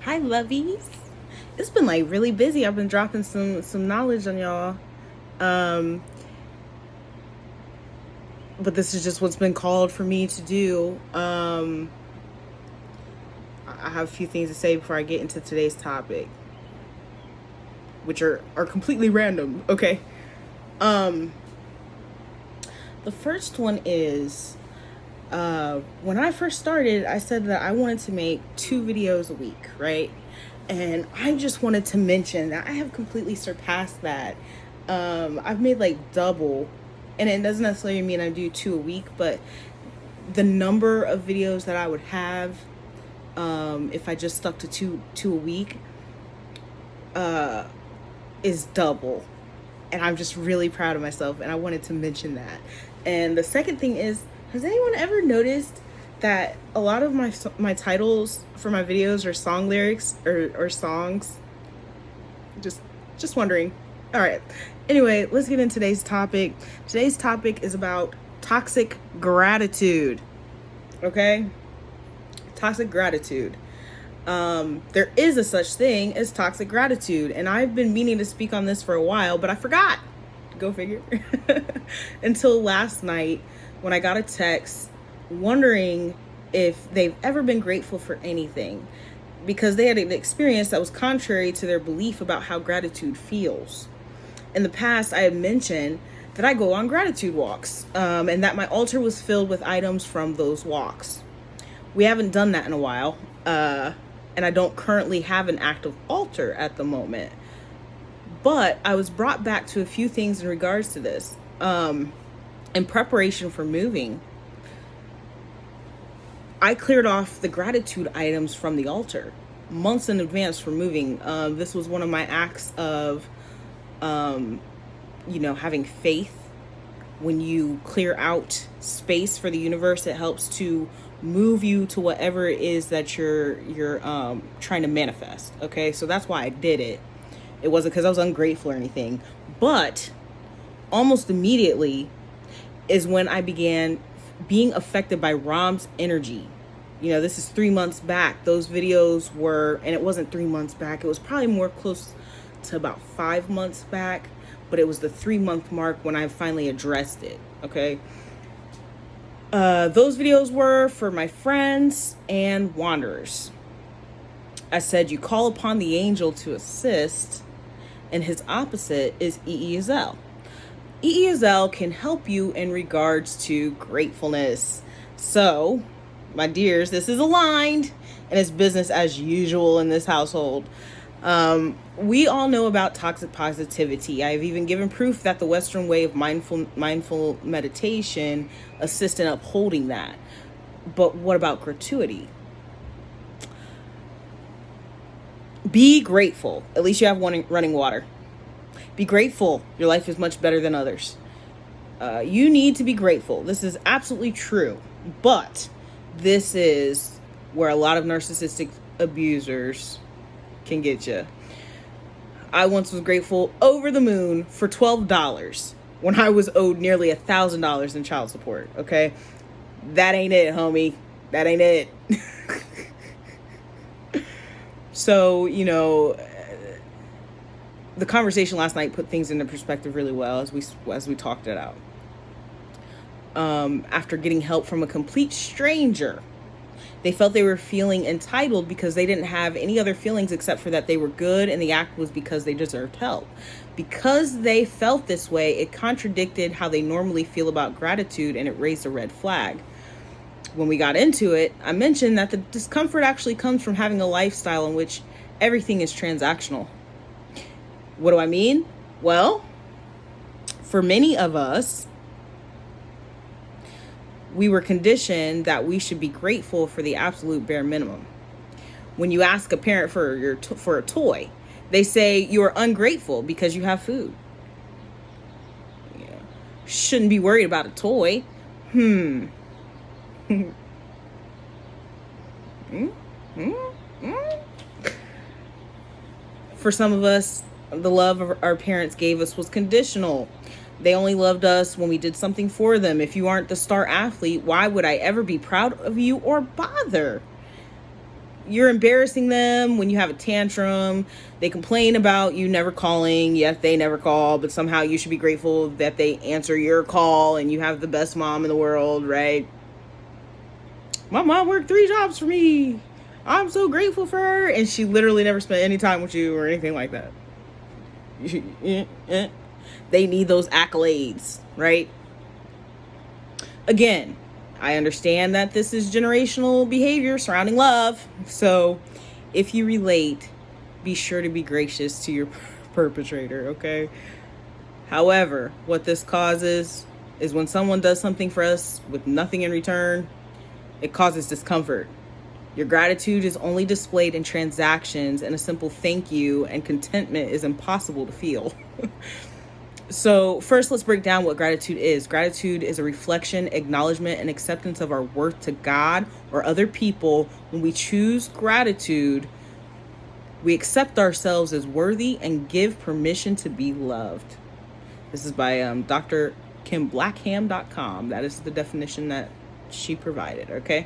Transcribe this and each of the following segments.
Hi, lovies. It's been like really busy. I've been dropping some knowledge on y'all. Um, but this is just what's been called for me to do. I have a few things to say before I get into today's topic, which are completely random. Okay. Um, the first one is when I first started, I said that I wanted to make 2 videos a week, right? And I just wanted to mention that I have completely surpassed that. I've made like double, and it doesn't necessarily mean I do 2 a week, but the number of videos that I would have if I just stuck to two a week is double. And I'm just really proud of myself, and I wanted to mention that. And the second thing is, has anyone ever noticed that a lot of my titles for my videos are song lyrics or songs? Just wondering. All right. Anyway, let's get into today's topic. Today's topic is about toxic gratitude. Okay? Toxic gratitude. There is a such thing as toxic gratitude, and I've been meaning to speak on this for a while, but I forgot. Go figure. Until last night when I got a text wondering if they've ever been grateful for anything, because they had an experience that was contrary to their belief about how gratitude feels. In the past, I had mentioned that I go on gratitude walks, and that my altar was filled with items from those walks. We haven't done that in a while, and I don't currently have an active altar at the moment. But I was brought back to a few things in regards to this. In preparation for moving, I cleared off the gratitude items from the altar months in advance for moving. This was one of my acts of, having faith. When you clear out space for the universe, it helps to move you to whatever it is that you're trying to manifest. Okay, so that's why I did it. It wasn't because I was ungrateful or anything, but almost immediately is when I began being affected by Ram's energy. This is 3 months back. Those videos were, and it wasn't 3 months back. It was probably more close to about 5 months back, but it was the 3-month mark when I finally addressed it. Okay. Those videos were for my friends and wanderers. I said, you call upon the angel to assist, and his opposite is Eezel. Eezel can help you in regards to gratefulness. So, my dears, this is aligned, and it's business as usual in this household. We all know about toxic positivity. I've even given proof that the Western way of mindful meditation assists in upholding that. But what about gratuity? Be grateful. At least you have running water. Be grateful. Your life is much better than others. You need to be grateful. This is absolutely true. But this is where a lot of narcissistic abusers can get you. I once was grateful over the moon for $12 when I was owed nearly $1,000 in child support. Okay, that ain't it, homie. That ain't it. So, the conversation last night put things into perspective really well as we talked it out. After getting help from a complete stranger, they felt they were feeling entitled because they didn't have any other feelings except for that they were good, and the act was because they deserved help. Because they felt this way, it contradicted how they normally feel about gratitude, and it raised a red flag. When we got into it, I mentioned that the discomfort actually comes from having a lifestyle in which everything is transactional. What do I mean? Well, for many of us, we were conditioned that we should be grateful for the absolute bare minimum. When you ask a parent for a toy, they say you are ungrateful because you have food. Shouldn't be worried about a toy. For some of us, the love our parents gave us was conditional. They only loved us when we did something for them. If you aren't the star athlete, why would I ever be proud of you or bother? you're embarrassing them when you have a tantrum. They complain about you never calling, yet they never call, but somehow you should be grateful that they answer your call and you have the best mom in the world, right? My mom worked 3 jobs for me. I'm so grateful for her. And she literally never spent any time with you or anything like that. They need those accolades, right? Again, I understand that this is generational behavior surrounding love. So if you relate, be sure to be gracious to your perpetrator, okay? However, what this causes is when someone does something for us with nothing in return, it causes discomfort. Your gratitude is only displayed in transactions, and a simple thank you and contentment is impossible to feel. So first, let's break down what gratitude is. Gratitude is a reflection, acknowledgement, and acceptance of our worth to God or other people. When we choose gratitude, we accept ourselves as worthy and give permission to be loved. This is by Dr. KimBlackham.com. That is the definition that she provided, okay?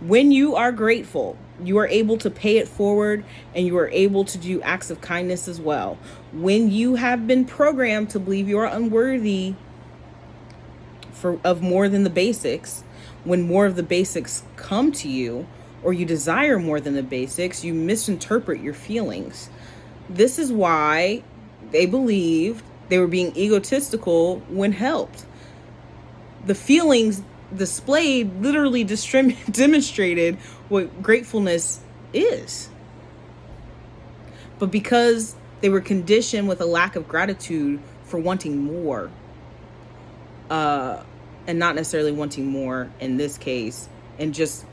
When you are grateful, you are able to pay it forward, and you are able to do acts of kindness as well. When you have been programmed to believe you are unworthy of more than the basics, when more of the basics come to you, or you desire more than the basics, you misinterpret your feelings. This is why they believed they were being egotistical when helped. The feelings displayed literally demonstrated what gratefulness is. But because they were conditioned with a lack of gratitude for wanting more, and not necessarily wanting more in this case, and just,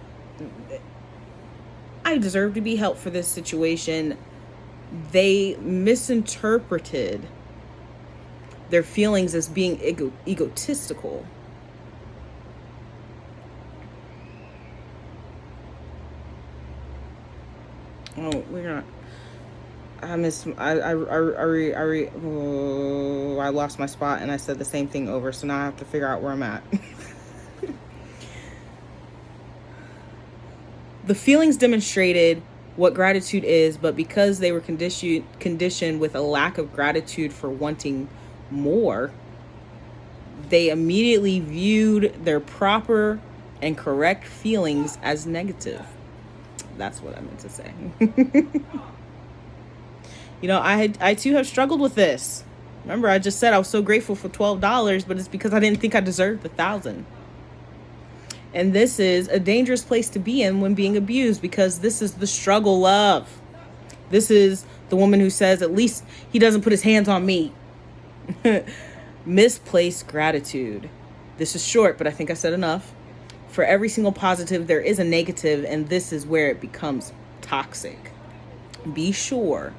I deserve to be helped for this situation, they misinterpreted their feelings as being egotistical. Oh, we're not. I lost my spot and I said the same thing over, so now I have to figure out where I'm at. The feelings demonstrated what gratitude is, but because they were conditioned with a lack of gratitude for wanting more, they immediately viewed their proper and correct feelings as negative. That's what I meant to say. You know, I too have struggled with this. Remember, I just said I was so grateful for $12, but it's because I didn't think I deserved the 1,000. And this is a dangerous place to be in when being abused, because this is the struggle love. This is the woman who says, at least he doesn't put his hands on me. Misplaced gratitude. This is short, but I think I said enough. For every single positive, there is a negative, and this is where it becomes toxic. Be sure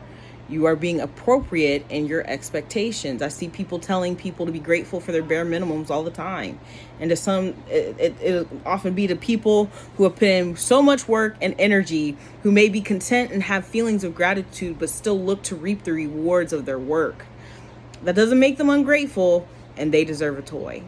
you are being appropriate in your expectations. I see people telling people to be grateful for their bare minimums all the time. And to some, it'll often be to people who have put in so much work and energy, who may be content and have feelings of gratitude, but still look to reap the rewards of their work. That doesn't make them ungrateful, and they deserve a toy.